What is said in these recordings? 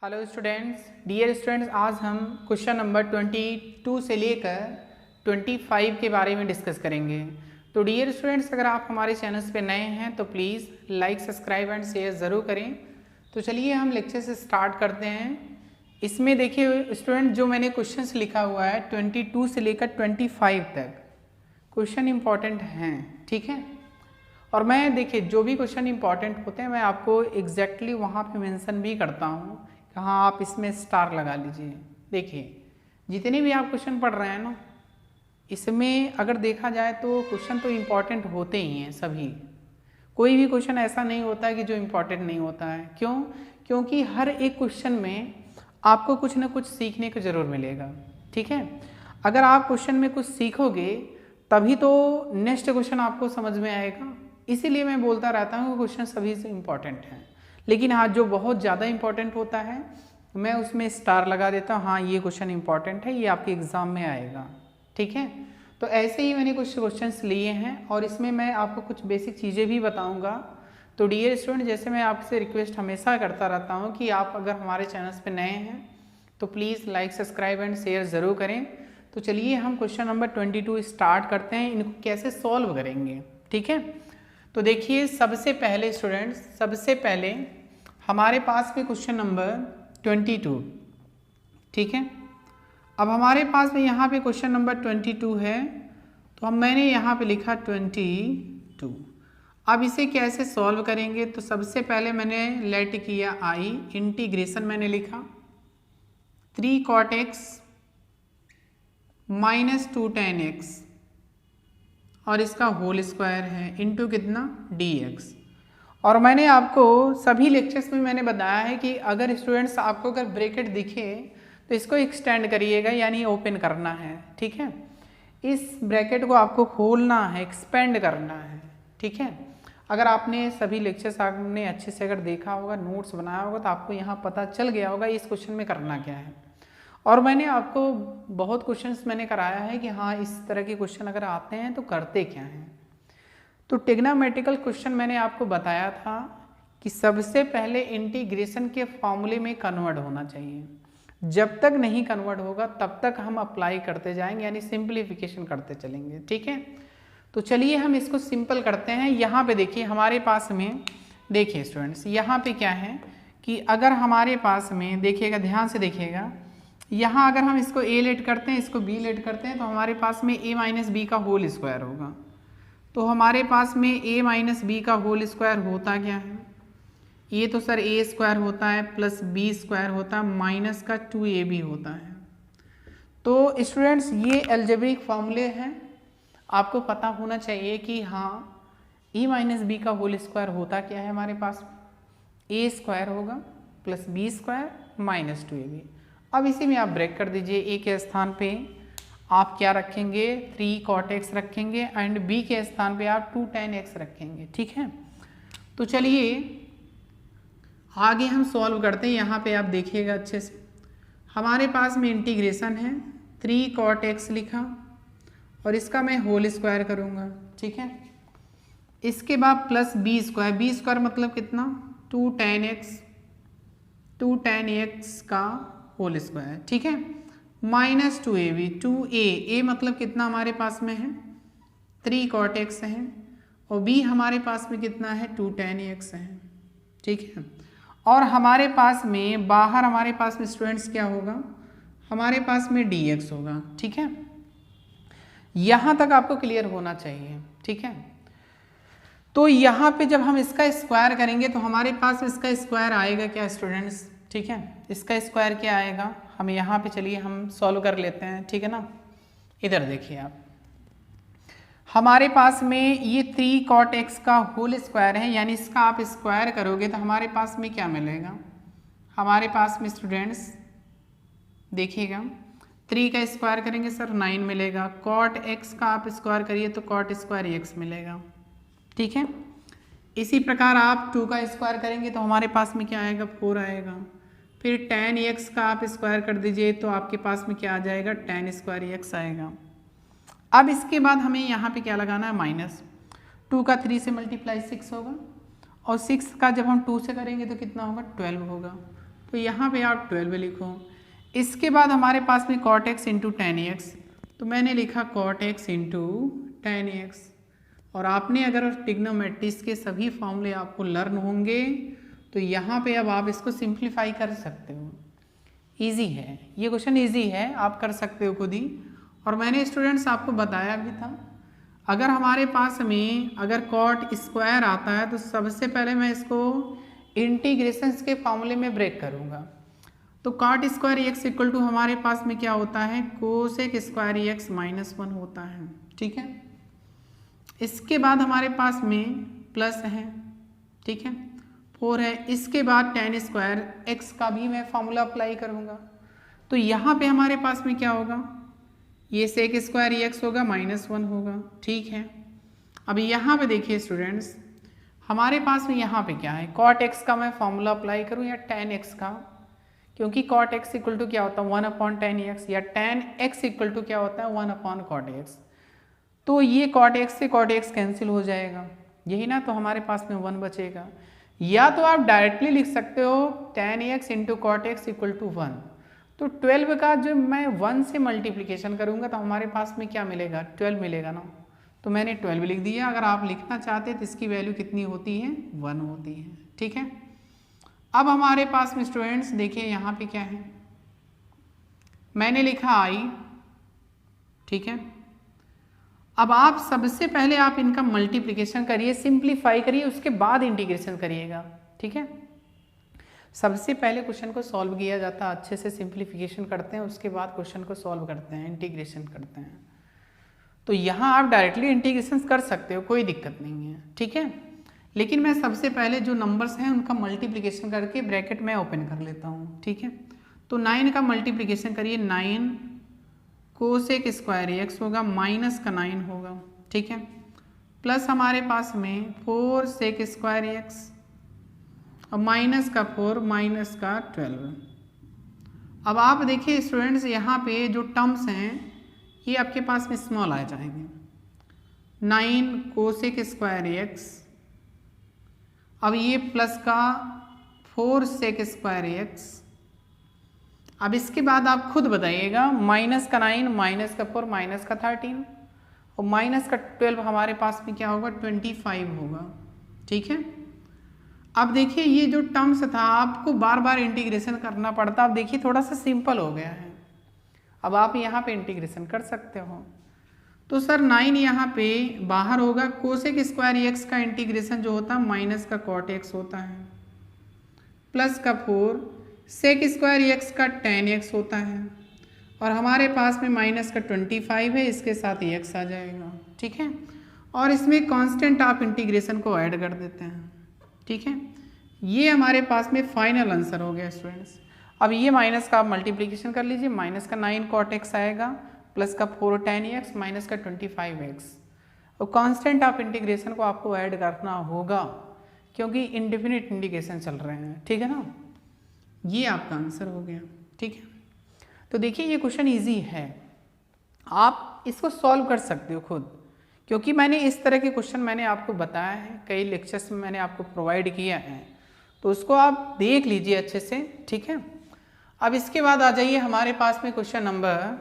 Hello students, dear students, आज हम question number 22 से लेकर 25 के बारे में डिस्कस करेंगे। तो डियर स्टूडेंट्स, अगर आप हमारे चैनल्स पे नए हैं तो please like, subscribe and share ज़रूर करें। तो चलिए हम लेक्चर से स्टार्ट करते हैं। इसमें देखिए स्टूडेंट, जो मैंने क्वेश्चंस लिखा हुआ है 22 से लेकर 25 तक क्वेश्चन इंपॉर्टेंट हैं, ठीक है। और मैं देखिए जो भी क्वेश्चन इंपॉर्टेंट होते हैं मैं आपको एग्जैक्टली वहाँ पे मेंशन भी करता हूँ कि हाँ आप इसमें स्टार लगा लीजिए। देखिए जितने भी आप क्वेश्चन पढ़ रहे हैं ना, इसमें अगर देखा जाए तो क्वेश्चन तो इम्पॉर्टेंट होते ही हैं सभी। कोई भी क्वेश्चन ऐसा नहीं होता है कि जो इम्पॉर्टेंट नहीं होता है। क्यों? क्योंकि हर एक क्वेश्चन में आपको कुछ ना कुछ सीखने को ज़रूर मिलेगा, ठीक है। अगर आप क्वेश्चन में कुछ सीखोगे तभी तो नेक्स्ट क्वेश्चन आपको समझ में आएगा। इसीलिए मैं बोलता रहता हूँ कि क्वेश्चन सभी से इम्पॉर्टेंट हैं, लेकिन हाँ जो बहुत ज़्यादा इम्पॉर्टेंट होता है मैं उसमें स्टार लगा देता हूँ, हाँ ये क्वेश्चन इम्पॉर्टेंट है, ये आपके एग्ज़ाम में आएगा, ठीक है। तो ऐसे ही मैंने कुछ क्वेश्चंस लिए हैं और इसमें मैं आपको कुछ बेसिक चीज़ें भी बताऊँगा। तो डियर स्टूडेंट, जैसे मैं आपसे रिक्वेस्ट हमेशा करता रहता हूँ कि आप अगर हमारे चैनल्स पर नए हैं तो please like, subscribe and share ज़रूर करें। तो चलिए हम क्वेश्चन नंबर 22 स्टार्ट करते हैं, इनको कैसे सॉल्व करेंगे, ठीक है। तो देखिए सबसे पहले स्टूडेंट्स, सबसे पहले हमारे पास में क्वेश्चन नंबर 22, ठीक है। अब हमारे पास में यहाँ पे क्वेश्चन नंबर 22 है, तो मैंने यहाँ पे लिखा 22। अब इसे कैसे सॉल्व करेंगे? तो सबसे पहले मैंने लेट किया आई, इंटीग्रेशन मैंने लिखा 3 cot x minus 2 tan x और इसका होल स्क्वायर है इंटू कितना dx। और मैंने आपको सभी लेक्चर्स में मैंने बताया है कि अगर स्टूडेंट्स आपको अगर ब्रैकेट दिखे तो इसको एक्सटेंड करिएगा, यानी ओपन करना है, ठीक है। इस ब्रैकेट को आपको खोलना है, एक्सपेंड करना है, ठीक है। अगर आपने सभी लेक्चर्स आपने अच्छे से अगर देखा होगा, नोट्स बनाया होगा, तो आपको यहाँ पता चल गया होगा इस क्वेश्चन में करना क्या है। और मैंने आपको बहुत क्वेश्चंस मैंने कराया है कि हाँ इस तरह के क्वेश्चन अगर आते हैं तो करते क्या हैं। तो ट्रिग्नोमेट्रिकल क्वेश्चन मैंने आपको बताया था कि सबसे पहले इंटीग्रेशन के फॉर्मूले में कन्वर्ट होना चाहिए। जब तक नहीं कन्वर्ट होगा तब तक हम अप्लाई करते जाएंगे, यानी सिंप्लीफिकेशन करते चलेंगे, ठीक है। तो चलिए हम इसको सिंपल करते हैं। यहाँ पे देखिए हमारे पास में, देखिए स्टूडेंट्स यहाँ पे क्या है कि अगर हमारे पास में देखिएगा, ध्यान से देखिएगा, यहाँ अगर हम इसको a लेट करते हैं, इसको b लेट करते हैं, तो हमारे पास में a माइनस बी का होल स्क्वायर होगा। तो हमारे पास में a माइनस बी का होल स्क्वायर होता क्या है? ये तो सर a स्क्वायर होता है प्लस b स्क्वायर होता है माइनस का 2ab होता है। तो स्टूडेंट्स ये अलजेब्रिक फॉर्मूले हैं, आपको पता होना चाहिए कि हाँ a माइनस बी का होल स्क्वायर होता क्या है। हमारे पास a स्क्वायर होगा plus b square minus 2ab। अब इसी में आप ब्रेक कर दीजिए। a के स्थान पे आप क्या रखेंगे? 3 cot x रखेंगे एंड b के स्थान पे आप 2 tan x रखेंगे, ठीक है। तो चलिए आगे हम सॉल्व करते हैं। यहाँ पे आप देखिएगा अच्छे से, हमारे पास में इंटीग्रेशन है 3 cot x लिखा और इसका मैं होल स्क्वायर करूँगा, ठीक है। इसके बाद प्लस b स्क्वायर मतलब कितना? 2 tan x का होल स्क्वायर, ठीक है, माइनस 2ab, 2a मतलब कितना हमारे पास में है? 3 cot x है और b हमारे पास में कितना है? 2 tan x है, ठीक है। और हमारे पास में बाहर हमारे पास में स्टूडेंट्स क्या होगा? हमारे पास में dx होगा, ठीक है। यहाँ तक आपको क्लियर होना चाहिए, ठीक है। तो यहाँ पे जब हम इसका स्क्वायर करेंगे तो हमारे पास इसका स्क्वायर आएगा क्या स्टूडेंट्स? ठीक है, इसका स्क्वायर क्या आएगा? हम यहाँ पे चलिए हम सॉल्व कर लेते हैं, ठीक है ना। इधर देखिए आप, हमारे पास में ये 3 cot x का होल स्क्वायर है, यानी इसका आप स्क्वायर करोगे तो हमारे पास में क्या मिलेगा? हमारे पास में स्टूडेंट्स देखिएगा 3 का स्क्वायर करेंगे सर 9 मिलेगा, cot x का आप स्क्वायर करिए तो cot स्क्वायर x मिलेगा, ठीक है। इसी प्रकार आप 2 का स्क्वायर करेंगे तो हमारे पास में क्या आएगा? 4 आएगा। फिर tan x का आप स्क्वायर कर दीजिए तो आपके पास में क्या आ जाएगा? tan स्क्वायर x आएगा। अब इसके बाद हमें यहाँ पे क्या लगाना है? माइनस 2 का 3 से मल्टीप्लाई 6 होगा और 6 का जब हम 2 से करेंगे तो कितना होगा? 12 होगा। तो यहाँ पे आप 12 लिखो। इसके बाद हमारे पास में cot x into ten x, तो मैंने लिखा cot x into ten x. और आपने अगर ट्रिग्नोमेट्रिक्स के सभी फॉर्मूले आपको लर्न होंगे तो यहाँ पे अब आप इसको सिंप्लीफाई कर सकते हो। इजी है, ये क्वेश्चन इजी है, आप कर सकते हो खुद ही। और मैंने स्टूडेंट्स आपको बताया भी था, अगर हमारे पास में अगर कॉट स्क्वायर आता है तो सबसे पहले मैं इसको इंटीग्रेशंस के फॉर्मूले में ब्रेक करूँगा। तो cot square x equal to हमारे पास में क्या होता है, कोसेक स्क्वायर एक्स माइनस 1 होता है, ठीक है। इसके बाद हमारे पास में प्लस है, ठीक है, 4 है। इसके बाद टेन स्क्वायर एक्स का भी मैं फॉर्मूला अप्लाई करूँगा। तो यहाँ पे हमारे पास में क्या होगा, ये सेक स्क्वायर एक्स होगा माइनस 1 होगा, ठीक है। अभी यहाँ पे देखिए स्टूडेंट्स, हमारे पास में यहाँ पे क्या है, कॉट एक्स का मैं फॉर्मूला अप्लाई करूँ या टेन एक्स का, क्योंकि कॉट एक्स इक्वल टू क्या होता है 1 अपॉन टेन एक्स, या टेन एक्स इक्वल टू क्या होता है 1 अपॉन कॉट एक्स। तो ये कॉट एक्स से कॉट एक्स कैंसिल हो जाएगा, यही ना, तो हमारे पास में 1 बचेगा। या तो आप डायरेक्टली लिख सकते हो ten x into cot x equal to 1। तो 12 का जो मैं 1 से मल्टीप्लिकेशन करूँगा तो हमारे पास में क्या मिलेगा, 12 मिलेगा ना, तो मैंने 12 लिख दिया। अगर आप लिखना चाहते तो इसकी वैल्यू कितनी होती है, 1 होती है, ठीक है। अब हमारे पास में स्टूडेंट्स देखिए यहाँ पे क्या है, मैंने लिखा आई, ठीक है। अब आप सबसे पहले आप इनका मल्टीप्लिकेशन करिए, सिंप्लीफाई करिए, उसके बाद इंटीग्रेशन करिएगा, ठीक है। सबसे पहले क्वेश्चन को सॉल्व किया जाता है, अच्छे से सिंप्लीफिकेशन करते हैं, उसके बाद क्वेश्चन को सॉल्व करते हैं, इंटीग्रेशन करते हैं। तो यहाँ आप डायरेक्टली इंटीग्रेशन कर सकते हो, कोई दिक्कत नहीं है, ठीक है। लेकिन मैं सबसे पहले जो नंबर्स हैं उनका मल्टीप्लिकेशन करके ब्रैकेट में ओपन कर लेता हूँ, ठीक है। तो 9 का मल्टीप्लिकेशन करिए, 9 कोसेक स्क्वायर एक्स होगा, माइनस का 9 होगा, ठीक है, प्लस हमारे पास में 4 सेक स्क्वायर एक्स और माइनस का 4 माइनस का 12। अब आप देखिए स्टूडेंट्स यहाँ पे जो टर्म्स हैं ये आपके पास में स्मॉल आ जाएंगे, 9 कोसेक स्क्वायर एक्स, अब ये प्लस का 4 सेक स्क्वायर एक्स। अब इसके बाद आप खुद बताइएगा, माइनस का 9 माइनस का 4 माइनस का 13 और माइनस का 12 हमारे पास में क्या होगा 25 होगा, ठीक है। अब देखिए ये जो टर्म्स था आपको बार बार इंटीग्रेशन करना पड़ता, अब देखिए थोड़ा सा सिंपल हो गया है, अब आप यहाँ पे इंटीग्रेशन कर सकते हो। तो सर 9 यहाँ पे बाहर होगा, कोसेक स्क्वायर एक्स का इंटीग्रेशन जो होता है माइनस का कॉट एक्स होता है, प्लस का 4 सेक स्क्वायर एक्स का टेन एक्स होता है, और हमारे पास में माइनस का 25 है, इसके साथ एक्स आ जाएगा, ठीक है। और इसमें कांस्टेंट आप इंटीग्रेशन को ऐड कर देते हैं, ठीक है। ये हमारे पास में फाइनल आंसर हो गया स्टूडेंट्स। अब ये माइनस का आप मल्टीप्लिकेशन कर लीजिए, माइनस का 9 कॉट एक्स आएगा, प्लस का 4 टेन एक्स, माइनस का 25 एक्स, और कांस्टेंट आप इंटीग्रेशन को आपको ऐड करना होगा क्योंकि इंडेफिनिट इंटीग्रेशन चल रहे हैं, ठीक है ना। ये आपका आंसर हो गया, ठीक है। तो देखिए ये क्वेश्चन इजी है, आप इसको सॉल्व कर सकते हो खुद, क्योंकि मैंने इस तरह के क्वेश्चन मैंने आपको बताया है, कई लेक्चर्स में मैंने आपको प्रोवाइड किया है, तो उसको आप देख लीजिए अच्छे से, ठीक है। अब इसके बाद आ जाइए हमारे पास में क्वेश्चन नंबर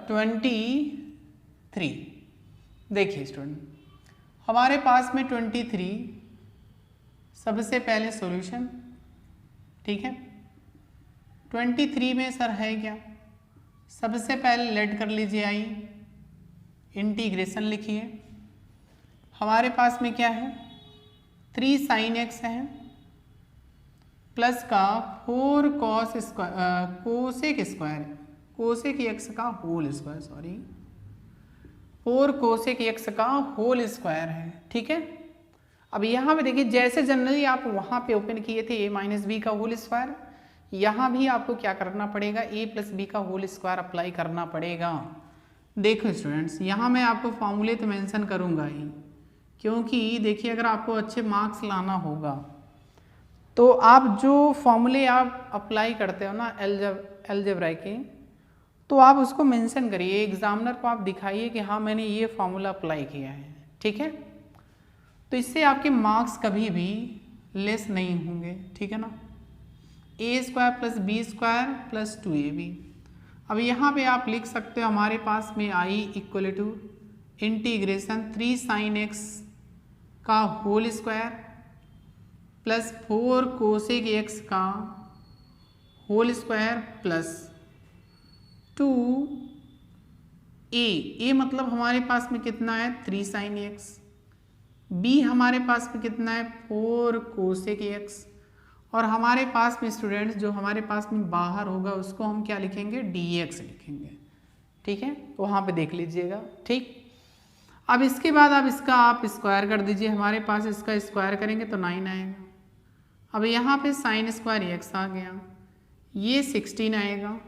23। देखिए स्टूडेंट, हमारे पास में 23 सबसे पहले सॉल्यूशन, ठीक है। 23 में सर है क्या, सबसे पहले लेट कर लीजिए आई, इंटीग्रेशन लिखिए। हमारे पास में क्या है 3 साइन एक्स है, प्लस का 4 कॉस स्क्वायर कोसेक एक्स का whole square, sorry 4 cosec x का होल स्क्वायर है, ठीक है। अब यहाँ पे देखिए जैसे जनरली आप वहाँ पे ओपन किए थे a माइनस बी का होल स्क्वायर, यहाँ भी आपको क्या करना पड़ेगा a प्लस बी का होल स्क्वायर अप्लाई करना पड़ेगा। देखो स्टूडेंट्स, यहाँ मैं आपको फॉर्मूले तो मेंशन करूँगा ही, क्योंकि देखिए अगर आपको अच्छे मार्क्स लाना होगा तो आप जो फॉर्मूले आप अप्लाई करते हो ना अलजेब्रा के, तो आप उसको मेंशन करिए, एग्जामिनर को आप दिखाइए कि हाँ मैंने ये फॉर्मूला अप्लाई किया है, ठीक है। तो इससे आपके मार्क्स कभी भी लेस नहीं होंगे, ठीक है ना। A square plus B square plus 2ab। अब यहाँ पे आप लिख सकते हो हमारे पास में I equal to integration 3 sin x का whole square plus 4 cosec x का होल स्क्वायर प्लस 2a मतलब हमारे पास में कितना है 3 sin x, b हमारे पास में कितना है 4 कोसेक x, और हमारे पास में स्टूडेंट्स जो हमारे पास में बाहर होगा उसको हम क्या लिखेंगे dx लिखेंगे, ठीक है, वहाँ पे देख लीजिएगा, ठीक। अब इसके बाद अब इसका आप स्क्वायर कर दीजिए, हमारे पास इसका स्क्वायर करेंगे तो 9 आएगा। अब यहाँ पे साइन स्क्वायर x आ गया, ये 16 आएगा,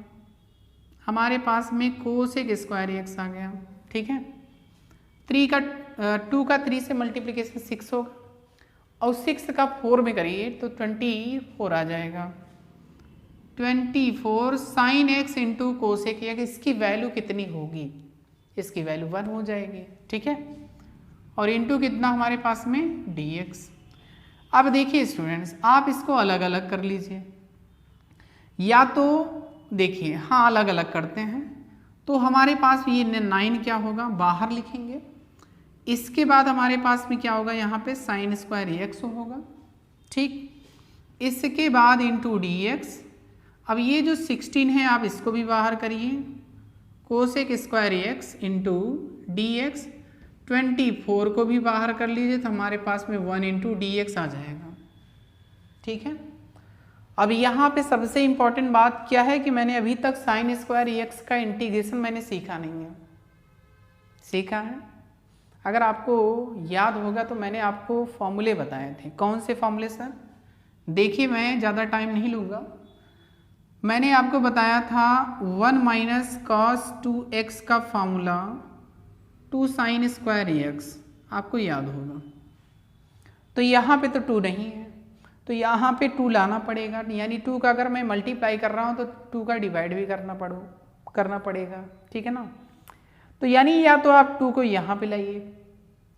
हमारे पास में कोसेक स्क्वायर x आ गया, ठीक है। 2 का 3 से मल्टीप्लिकेशन 6 होगा और 6 का 4 में करिए तो 24 आ जाएगा। 24 sine x into cosec x, इसकी वैल्यू कितनी होगी, इसकी वैल्यू 1 हो जाएगी, ठीक है, और इंटू कितना हमारे पास में dx। अब देखिए स्टूडेंट्स आप इसको अलग अलग कर लीजिए, या तो देखिए हाँ अलग अलग करते हैं तो हमारे पास ये 9 क्या होगा बाहर लिखेंगे, इसके बाद हमारे पास में क्या होगा यहाँ पे साइन स्क्वायर x होगा, ठीक, इसके बाद इंटू dx। अब ये जो 16 है आप इसको भी बाहर करिए, cosec square x into dx, 24 को भी बाहर कर लीजिए तो हमारे पास में 1 इंटू dx आ जाएगा, ठीक है। अब यहाँ पे सबसे इम्पॉर्टेंट बात क्या है कि मैंने अभी तक साइन स्क्वायर x का इंटीग्रेशन मैंने सीखा नहीं है, सीखा है, अगर आपको याद होगा तो मैंने आपको फॉर्मूले बताए थे। कौन से फॉर्मूले सर? देखिए मैं ज़्यादा टाइम नहीं लूँगा, मैंने आपको बताया था 1 माइनस कॉस 2x का फार्मूला 2 साइन स्क्वायर x, आपको याद होगा। तो यहाँ पे तो 2 नहीं है तो यहाँ पे 2 लाना पड़ेगा, यानी 2 का अगर मैं मल्टीप्लाई कर रहा हूँ तो 2 का डिवाइड भी करना पड़ेगा, ठीक है ना। तो यानी या तो आप 2 को यहाँ पे लाइए,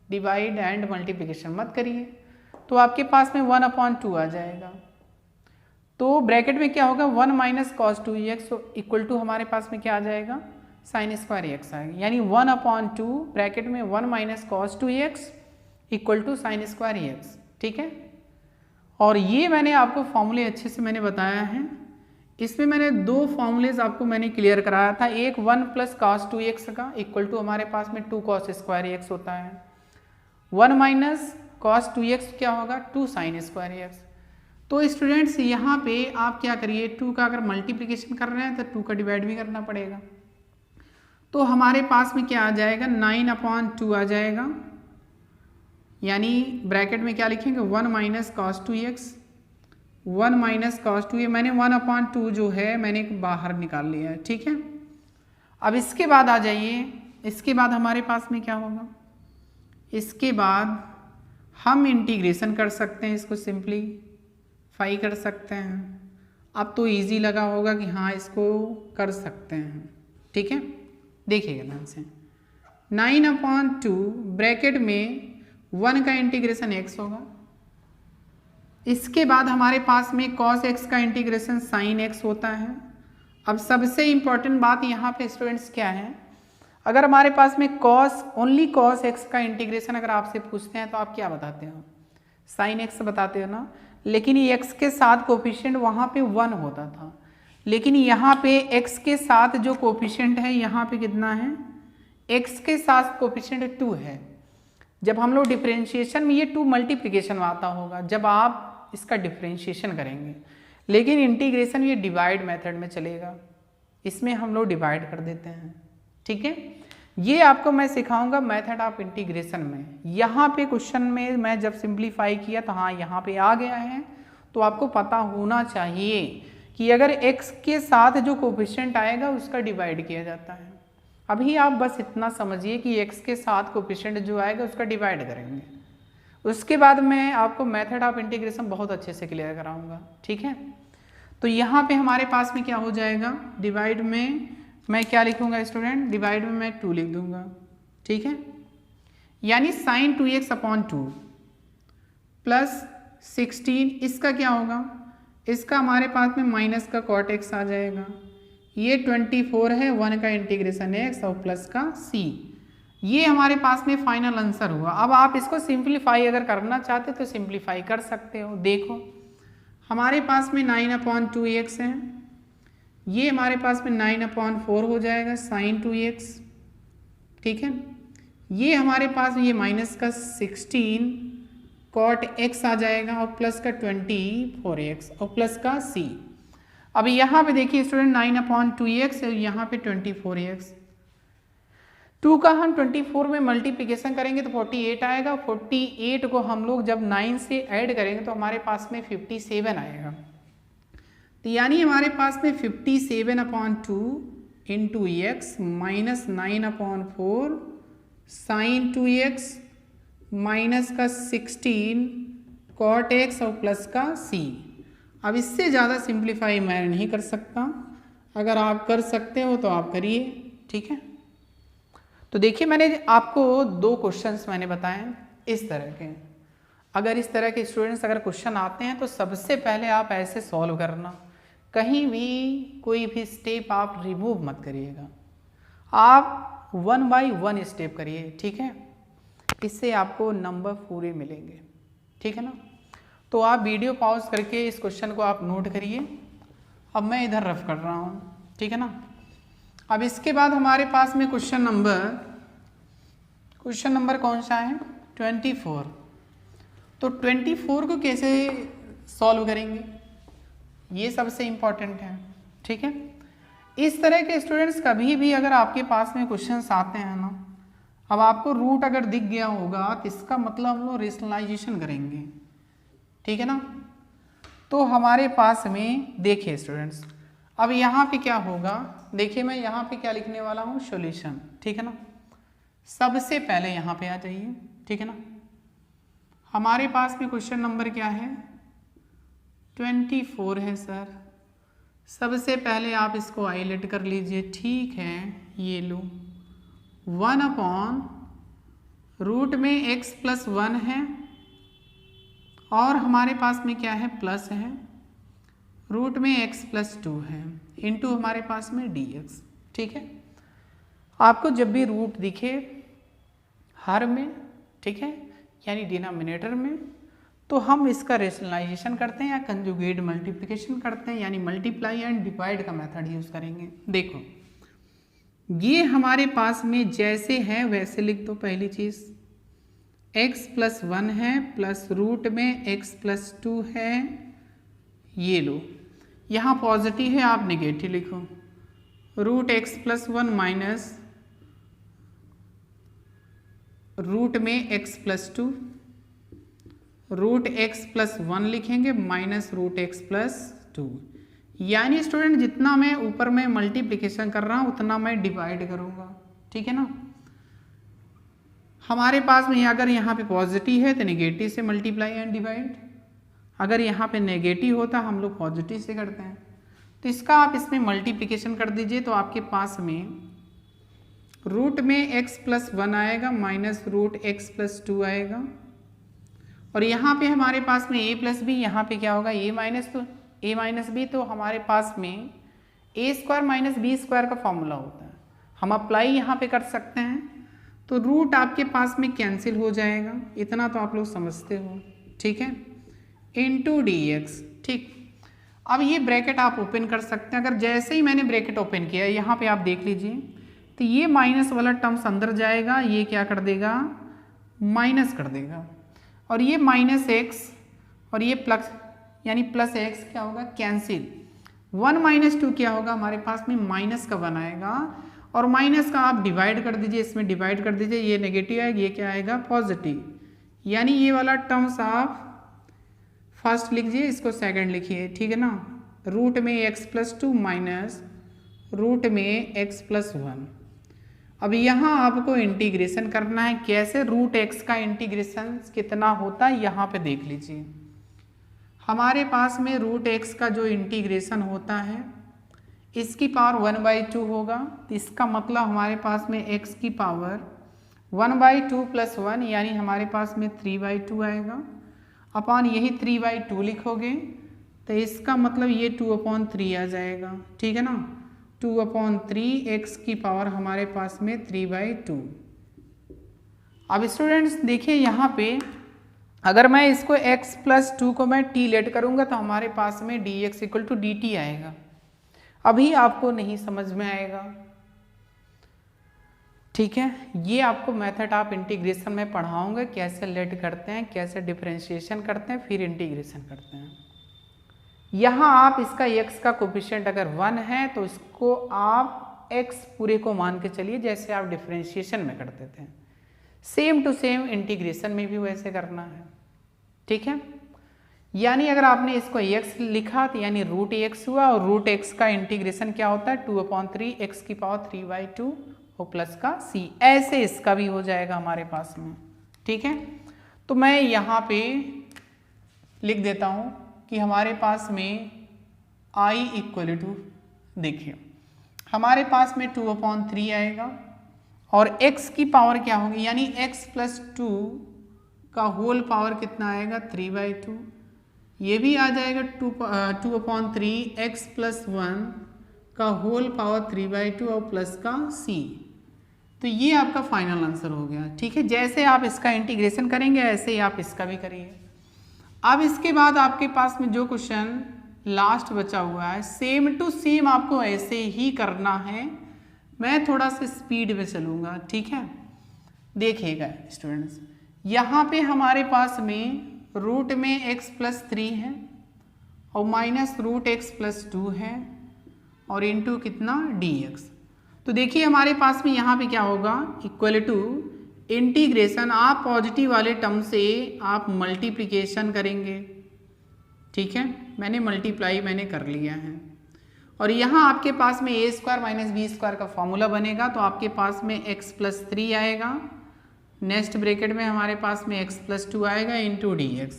डिवाइड एंड मल्टीप्लिकेशन मत करिए, तो आपके पास में 1/2 आ जाएगा। तो ब्रैकेट में क्या होगा 1 minus cos 2x equal to हमारे पास में क्या आ जाएगा साइन स्क्वायर x आएगा, यानी 1/2 ब्रैकेट में 1 minus cos 2x equal to sine square x, ठीक है। और ये मैंने आपको फॉर्मूले अच्छे से मैंने बताया है, इसमें मैंने 2 फॉर्मूलेज आपको मैंने क्लियर कराया था, एक 1 प्लस कॉस 2x का इक्वल टू हमारे पास में 2 कॉस स्क्वायर x होता है, 1 माइनस कॉस 2x क्या होगा 2 साइन स्क्वायर x। तो स्टूडेंट्स यहाँ पे आप क्या करिए 2 का अगर मल्टीप्लिकेशन कर रहे हैं तो 2 का डिवाइड भी करना पड़ेगा, तो हमारे पास में क्या आ जाएगा 9/2 आ जाएगा, यानी ब्रैकेट में क्या लिखेंगे 1 minus cos 2x, 1 minus cos 2, मैंने 1/2 जो है मैंने बाहर निकाल लिया है, ठीक है। अब इसके बाद आ जाइए, इसके बाद हमारे पास में क्या होगा, इसके बाद हम इंटीग्रेशन कर सकते हैं, इसको सिंपलीफाई कर सकते हैं। अब तो इजी लगा होगा कि हाँ इसको कर सकते हैं, ठीक है। देखिएगा ध्यान से 9/2 ब्रैकेट में 1 का इंटीग्रेशन x होगा, इसके बाद हमारे पास में cos x का इंटीग्रेशन sin x होता है। अब सबसे इम्पॉर्टेंट बात यहाँ पे स्टूडेंट्स क्या है, अगर हमारे पास में ओनली cos x का इंटीग्रेशन अगर आपसे पूछते हैं तो आप क्या बताते हो sin x बताते हो ना, लेकिन ये x के साथ कोफिशिएंट वहाँ पे 1 होता था, लेकिन यहाँ पे x के साथ जो कोफिशिएंट है यहाँ पे कितना है, x के साथ कोफिशिएंट 2 है। जब हम लोग डिफरेंशिएशन में ये 2 मल्टीप्लिकेशन में आता होगा जब आप इसका डिफरेंशिएशन करेंगे, लेकिन इंटीग्रेशन ये डिवाइड मेथड में चलेगा, इसमें हम लोग डिवाइड कर देते हैं, ठीक है। ये आपको मैं सिखाऊंगा मेथड ऑफ इंटीग्रेशन में। यहाँ पे क्वेश्चन में मैं जब सिंप्लीफाई किया तो हाँ यहाँ पे आ गया है, तो आपको पता होना चाहिए कि अगर x के साथ जो कोफिशिएंट आएगा उसका डिवाइड किया जाता है। अभी आप बस इतना समझिए कि x के साथ कोफिशिएंट जो आएगा उसका डिवाइड करेंगे, उसके बाद मैं आपको मेथड ऑफ इंटीग्रेशन बहुत अच्छे से क्लियर कराऊंगा, ठीक है। तो यहाँ पे हमारे पास में क्या हो जाएगा, डिवाइड में मैं क्या लिखूंगा स्टूडेंट, डिवाइड में मैं 2 लिख दूंगा, ठीक है, यानी sin 2x/2 प्लस 16, इसका क्या होगा, इसका हमारे पास में माइनस का कॉट एक्स आ जाएगा। ये 24 है, 1 का इंटीग्रेशन एक्स और प्लस का सी। ये हमारे पास में फाइनल आंसर हुआ। अब आप इसको सिंप्लीफाई अगर करना चाहते तो सिंप्लीफाई कर सकते हो। देखो हमारे पास में 9/2x है, ये हमारे पास में 9/4 हो जाएगा sin 2x, ठीक है। ये हमारे पास ये माइनस का 16 cot x आ जाएगा और प्लस का 24x और प्लस का c। अब यहाँ पे देखिए स्टूडेंट 9/2x और यहाँ पे 24x, 2 का हम 24 में मल्टीप्लिकेशन करेंगे तो 48 आएगा। 48 को हम लोग जब 9 से ऐड करेंगे तो हमारे पास में 57 आएगा। तो यानी हमारे पास में 57/2 into x minus 9/4 sine 2x minus का 16 कॉट x और प्लस का c। अब इससे ज़्यादा सिंप्लीफाई मैं नहीं कर सकता, अगर आप कर सकते हो तो आप करिए, ठीक है। तो देखिए मैंने आपको 2 क्वेश्चंस मैंने बताए इस तरह के। अगर इस तरह के स्टूडेंट्स अगर क्वेश्चन आते हैं तो सबसे पहले आप ऐसे सॉल्व करना, कहीं भी कोई भी स्टेप आप रिमूव मत करिएगा, आप 1 बाई 1 स्टेप करिए, ठीक है। इससे आपको नंबर पूरे मिलेंगे, ठीक है ना। तो आप वीडियो पॉज करके इस क्वेश्चन को आप नोट करिए। अब मैं इधर रफ कर रहा हूँ, ठीक है ना। अब इसके बाद हमारे पास में क्वेश्चन नंबर कौन सा है, 24। तो 24 को कैसे सॉल्व करेंगे, ये सबसे इम्पॉर्टेंट है, ठीक है। इस तरह के स्टूडेंट्स कभी भी अगर आपके पास में क्वेश्चंस आते हैं ना, अब आपको रूट अगर दिख गया होगा तो इसका मतलब हम लोग रेशनलाइजेशन करेंगे, ठीक है ना। तो हमारे पास में देखिए स्टूडेंट्स, अब यहाँ पे क्या होगा, देखिए मैं यहाँ पे क्या लिखने वाला हूँ, सॉल्यूशन, ठीक है ना। सबसे पहले यहाँ पे आ जाइए, ठीक है ना। हमारे पास में क्वेश्चन नंबर क्या है, 24 है सर। सबसे पहले आप इसको हाईलाइट कर लीजिए, ठीक है। ये लो 1/रूट में x प्लस 1 है और हमारे पास में क्या है, प्लस है, रूट में x प्लस 2 है इंटू हमारे पास में dx, ठीक है। आपको जब भी रूट दिखे हर में, ठीक है, यानी डिनोमिनेटर में, तो हम इसका रेशनलाइजेशन करते हैं या कंजुगेट मल्टीप्लिकेशन करते हैं, यानी मल्टीप्लाई एंड डिवाइड का मेथड यूज करेंगे। देखो ये हमारे पास में जैसे है वैसे लिख दो। पहली चीज x प्लस 1 है प्लस रूट में x प्लस 2 है, ये लो। यहाँ पॉजिटिव है आप नेगेटिव लिखो, root x plus 1 minus root में x plus 2, root x plus 1 लिखेंगे माइनस रूट x प्लस 2। यानी स्टूडेंट जितना मैं ऊपर में मल्टीप्लिकेशन कर रहा हूं उतना मैं डिवाइड करूंगा, ठीक है ना। हमारे पास में अगर यहाँ पे पॉजिटिव है तो नेगेटिव से मल्टीप्लाई एंड डिवाइड, अगर यहाँ पे नेगेटिव होता हम लोग पॉजिटिव से करते हैं। तो इसका आप इसमें मल्टीप्लिकेशन कर दीजिए तो आपके पास में रूट में x प्लस 1 आएगा माइनस रूट x प्लस 2 आएगा, और यहाँ पे हमारे पास में a प्लस बी, यहाँ पे क्या होगा a माइनस बी, तो हमारे पास में a square minus B square का फॉर्मूला होता है, हम अप्लाई यहाँ पे कर सकते हैं। तो रूट आपके पास में कैंसिल हो जाएगा, इतना तो आप लोग समझते हो, ठीक है, इंटू dx, ठीक। अब ये ब्रैकेट आप ओपन कर सकते हैं। अगर जैसे ही मैंने ब्रैकेट ओपन किया यहाँ पे आप देख लीजिए तो ये माइनस वाला टर्म्स अंदर जाएगा, ये क्या कर देगा, माइनस कर देगा, और ये माइनस एक्स और ये प्लस यानी प्लस एक्स क्या होगा, कैंसिल। 1 माइनस 2 क्या होगा, हमारे पास में माइनस का 1 आएगा, और माइनस का आप डिवाइड कर दीजिए, इसमें डिवाइड कर दीजिए, ये नेगेटिव आएगा, ये क्या आएगा, पॉजिटिव। यानी ये वाला टर्म्स आप फर्स्ट लिखिए, इसको सेकंड लिखिए, ठीक है ना। रूट में x प्लस 2 माइनस रूट में x प्लस 1। अब यहाँ आपको इंटीग्रेशन करना है, कैसे, रूट x का इंटीग्रेशन कितना होता है यहाँ पे देख लीजिए। हमारे पास में रूट x का जो इंटीग्रेशन होता है इसकी पावर 1/2 होगा, तो इसका मतलब हमारे पास में x की पावर 1/2 प्लस 1 यानी हमारे पास में 3/2 आएगा। अपॉन यही 3/2 लिखोगे तो इसका मतलब ये 2/3 आ जाएगा, ठीक है ना। 2/3 x की पावर हमारे पास में 3/2। अब स्टूडेंट्स देखिए यहाँ पे अगर मैं इसको x + 2 को मैं t लेट करूँगा तो हमारे पास में dx = dt आएगा। अभी आपको नहीं समझ में आएगा, ठीक है। ये आपको मेथड ऑफ इंटीग्रेशन में पढ़ाऊंगा, कैसे लेट करते हैं, कैसे डिफरेंशिएशन करते हैं, फिर इंटीग्रेशन करते हैं। यहाँ आप इसका x का कोफिशिएंट अगर 1 है तो इसको आप x पूरे को मान के चलिए, जैसे आप डिफरेंशिएशन में करते थे। सेम टू सेम इंटीग्रेशन में भी वैसे करना है, ठीक है। यानी अगर आपने इसको x लिखा तो यानी √x हुआ, और √x का इंटीग्रेशन क्या होता है 2/3 x की पावर 3/2 और प्लस का c। ऐसे इसका भी हो जाएगा हमारे पास में, ठीक है। तो मैं यहाँ पे लिख देता हूँ कि हमारे पास में I = देखिए हमारे पास में 2/3 आएगा और x की पावर क्या होगी, यानी x + 2 का होल पावर कितना आएगा 3/2। ये भी आ जाएगा 2/3 x + 1 का होल पावर 3/2 और प्लस का c। तो ये आपका फाइनल आंसर हो गया, ठीक है। जैसे आप इसका इंटीग्रेशन करेंगे ऐसे ही आप इसका भी करिए। अब इसके बाद आपके पास में जो क्वेश्चन लास्ट बचा हुआ है सेम टू सेम आपको ऐसे ही करना है। मैं थोड़ा सा स्पीड में चलूँगा, ठीक है। देखिएगा स्टूडेंट्स, यहाँ पे हमारे पास में रूट में x + 3 है और माइनस √x + 2 है और इनटू कितना dx। तो देखिए हमारे पास में यहाँ पे क्या होगा = इंटीग्रेशन, आप पॉजिटिव वाले टर्म से आप मल्टीप्लिकेशन करेंगे, ठीक है। मैंने मल्टीप्लाई कर लिया है और यहाँ आपके पास में a² - b² का फॉर्मूला बनेगा। तो आपके पास में x + 3 आएगा, नेक्स्ट ब्रैकेट में हमारे पास में x + 2 आएगा इनटू dx।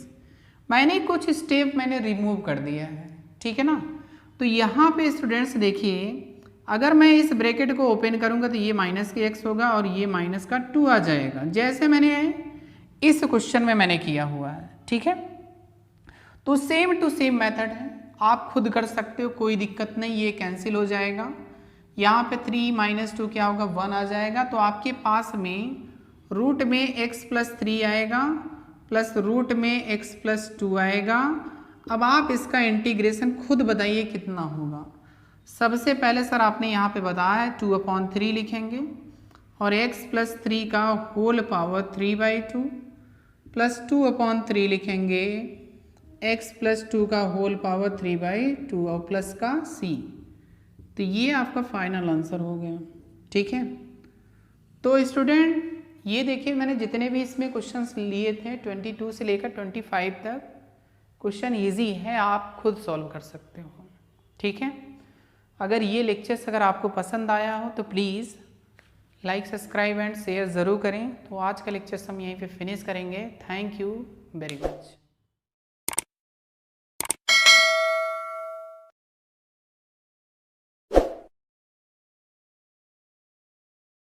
मैंने कुछ स्टेप रिमूव कर दिया है, ठीक है ना। तो यहाँ पे स्टूडेंट्स देखिए अगर मैं इस ब्रैकेट को ओपन करूँगा तो ये -x होगा और ये -2 आ जाएगा, जैसे मैंने इस क्वेश्चन में मैंने किया हुआ है, ठीक है। तो सेम टू सेम मेथड है, आप खुद कर सकते हो, कोई दिक्कत नहीं। ये कैंसिल हो जाएगा, यहाँ पे 3 - 2 क्या होगा 1 आ जाएगा। तो आपके पास में रूट में x + 3 आएगा प्लस रूट में x + 2 आएगा। अब आप इसका इंटीग्रेशन खुद बताइए कितना होगा। सबसे पहले सर आपने यहाँ पे बताया है 2/3 लिखेंगे और x + 3 का होल पावर 3/2 प्लस 2/3 लिखेंगे x + 2 का होल पावर 3/2 और प्लस का c। तो ये आपका फाइनल आंसर हो गया, ठीक है। तो स्टूडेंट ये देखिए मैंने जितने भी इसमें क्वेश्चंस लिए थे 22 से लेकर 25 तक क्वेश्चन इजी है, आप खुद सॉल्व कर सकते हो, ठीक है। अगर ये लेक्चर्स अगर आपको पसंद आया हो तो please like, subscribe and share ज़रूर करें। तो आज का लेक्चर्स हम यहीं पे फिनिश करेंगे। Thank you very much.